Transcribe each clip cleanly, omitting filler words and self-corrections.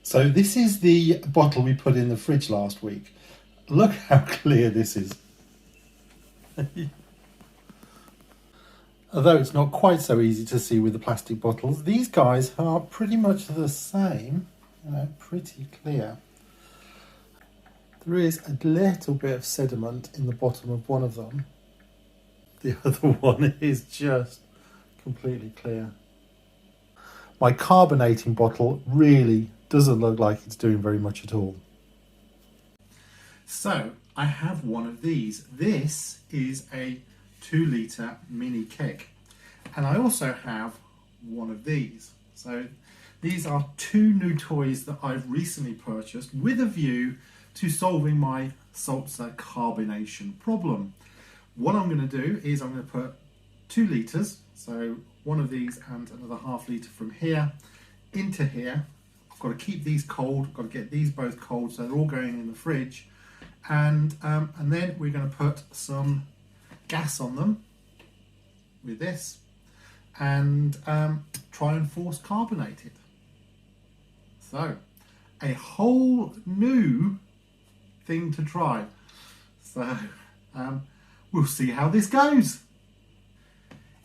So this is the bottle we put in the fridge last week. Look how clear this is. Although it's not quite so easy to see with the plastic bottles, these guys are pretty much the same, pretty clear. There is a little bit of sediment in the bottom of one of them. The other one is just completely clear. My carbonating bottle really doesn't look like it's doing very much at all. So I have one of these. This is a 2 litre mini keg, and I also have one of these. So these are two new toys that I've recently purchased with a view to solving my seltzer carbonation problem. What I'm going to do is I'm going to put 2 litres, so one of these and another ½ litre from here into here. I've got to keep these cold, I've got to get these both cold so they're all going in the fridge, and then we're going to put some gas on them with this and try and force carbonate it. So a whole new thing to try. So we'll see how this goes.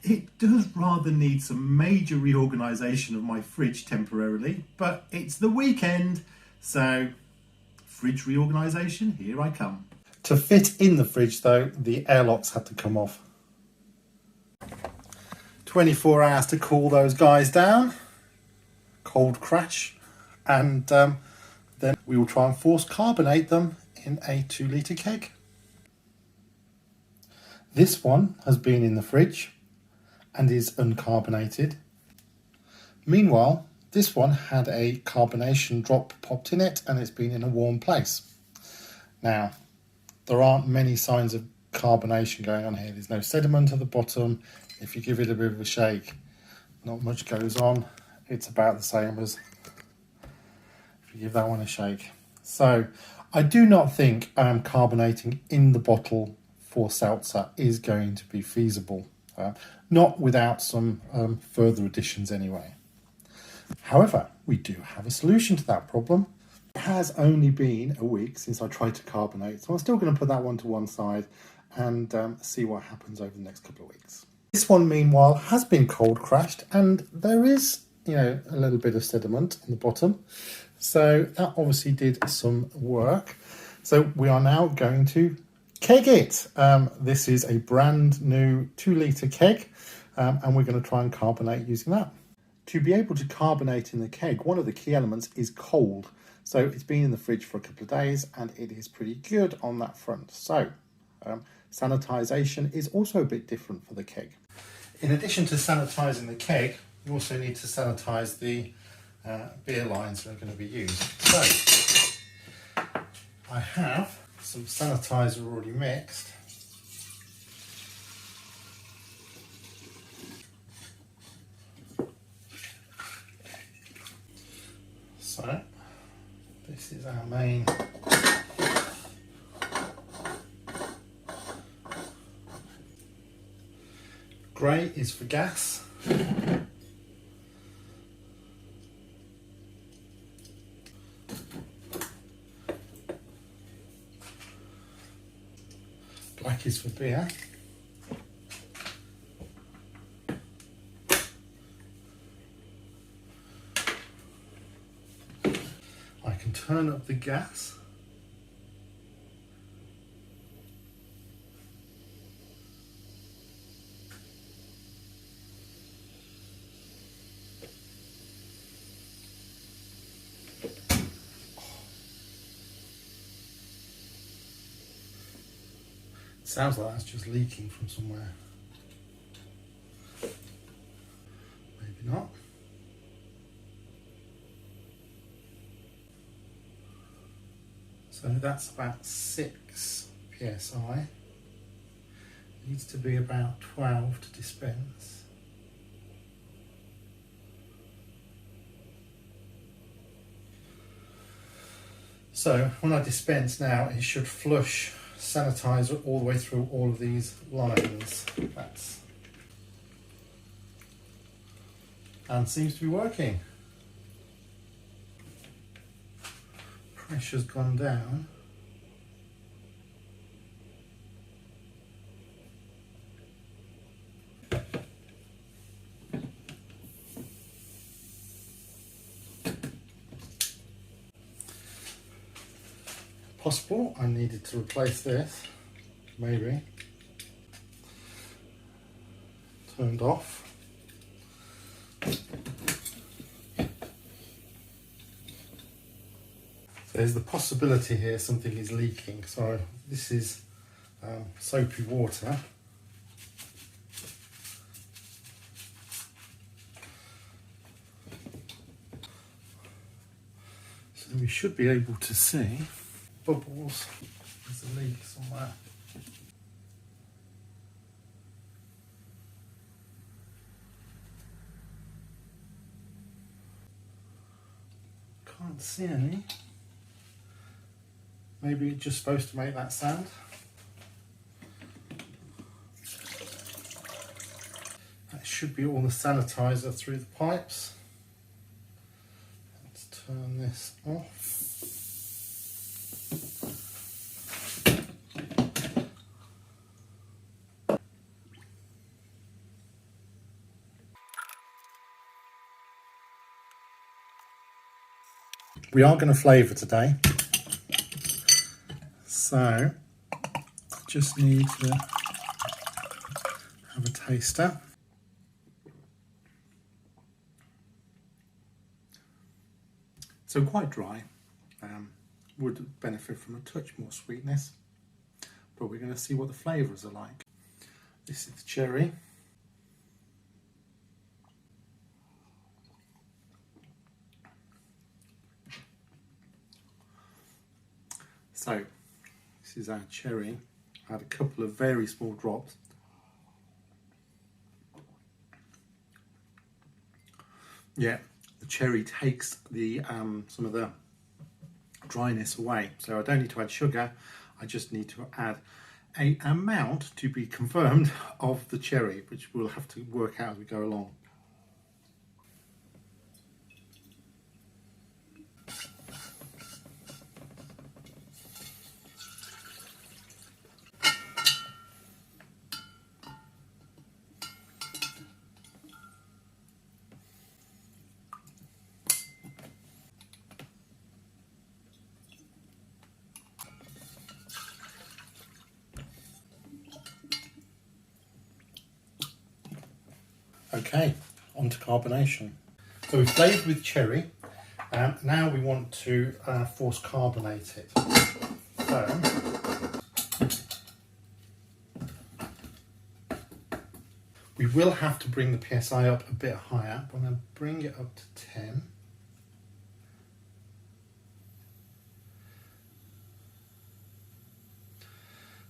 It does rather need some major reorganisation of my fridge temporarily, but it's the weekend, so fridge reorganisation, here I come. To fit in the fridge though, the airlocks had to come off. 24 hours to cool those guys down, cold crash, and then we will try and force carbonate them in a 2 litre keg. This one has been in the fridge and is uncarbonated. Meanwhile, this one had a carbonation drop popped in it and it's been in a warm place. Now, there aren't many signs of carbonation going on here. There's no sediment at the bottom. If you give it a bit of a shake, not much goes on. It's about the same as if you give that one a shake. So I do not think carbonating in the bottle for seltzer is going to be feasible. Not without some further additions anyway. However, we do have a solution to that problem. It has only been a week since I tried to carbonate, so I'm still going to put that one to one side and see what happens over the next couple of weeks. This one, meanwhile, has been cold crashed and there is, a little bit of sediment in the bottom. So that obviously did some work. So we are now going to keg it. This is a brand new 2 litre keg and we're going to try and carbonate using that. To be able to carbonate in the keg, one of the key elements is cold. So it's been in the fridge for a couple of days and it is pretty good on that front. So sanitisation is also a bit different for the keg. In addition to sanitising the keg, you also need to sanitise the beer lines that are going to be used. So I have some sanitizer already mixed. So this is our main grey is for gas. Black is for beer. I can turn up the gas. Sounds like that's just leaking from somewhere. Maybe not. So that's about 6 psi. Needs to be about 12 to dispense. So when I dispense now, it should flush sanitizer all the way through all of these lines. And seems to be working. pressure's gone down. Possible I needed to replace this, maybe. Turned off. There's the possibility here something is leaking. So this is soapy water. So we should be able to see bubbles. There's a leak somewhere. Can't see any. Maybe it's just supposed to make that sound. That should be all the sanitizer through the pipes. Let's turn this off. We are going to flavour today, so I just need to have a taster. So quite dry, would benefit from a touch more sweetness, but we're going to see what the flavours are like. This is the cherry. So, this is our cherry. I had a couple of very small drops. Yeah, the cherry takes the some of the dryness away. So I don't need to add sugar. I just need to add an amount to be confirmed of the cherry, which we'll have to work out as we go along. Okay, on to carbonation. So we've flavoured with cherry, now we want to force carbonate it. So, we will have to bring the PSI up a bit higher. I'm going to bring it up to 10.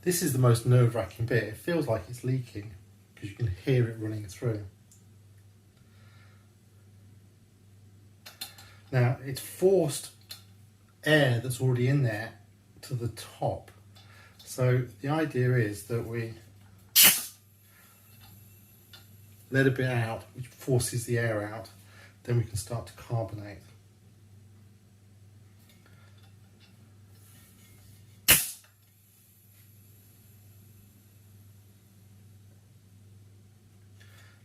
This is the most nerve-wracking bit. It feels like it's leaking because you can hear it running through. Now, it's forced air that's already in there to the top. So the idea is that we let a bit out, which forces the air out, then we can start to carbonate.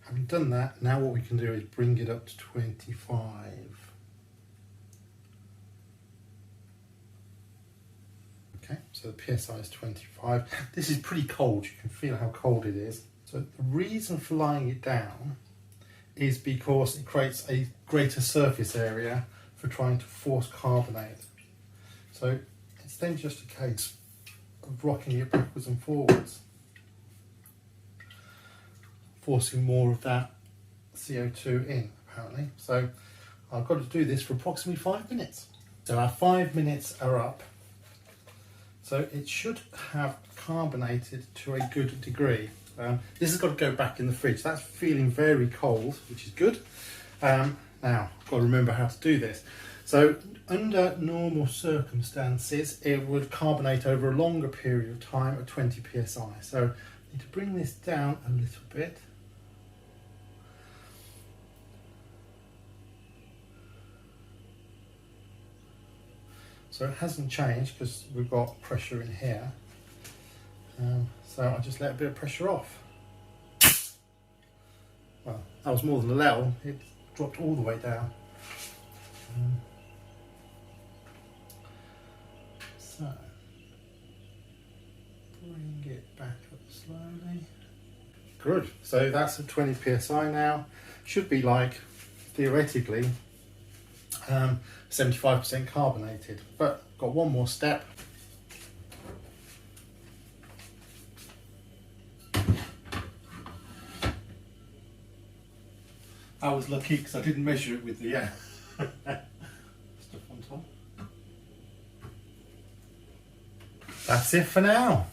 Having done that, now what we can do is bring it up to 25. Okay, so the PSI is 25. This is pretty cold, you can feel how cold it is. So the reason for lying it down is because it creates a greater surface area for trying to force carbonate. So it's then just a case of rocking it backwards and forwards, forcing more of that CO2 in, apparently. So I've got to do this for approximately 5 minutes. So our 5 minutes are up. So it should have carbonated to a good degree. This has got to go back in the fridge. That's feeling very cold, which is good. Now, I've got to remember how to do this. So under normal circumstances, it would carbonate over a longer period of time at 20 psi. So I need to bring this down a little bit. So it hasn't changed because we've got pressure in here. So I just let a bit of pressure off. Well, that was more than a level, it dropped all the way down. So, bring it back up slowly. Good, so that's at 20 psi now. Should be like, theoretically, 75% carbonated, but got one more step. I was lucky because I didn't measure it with the stuff on top. That's it for now.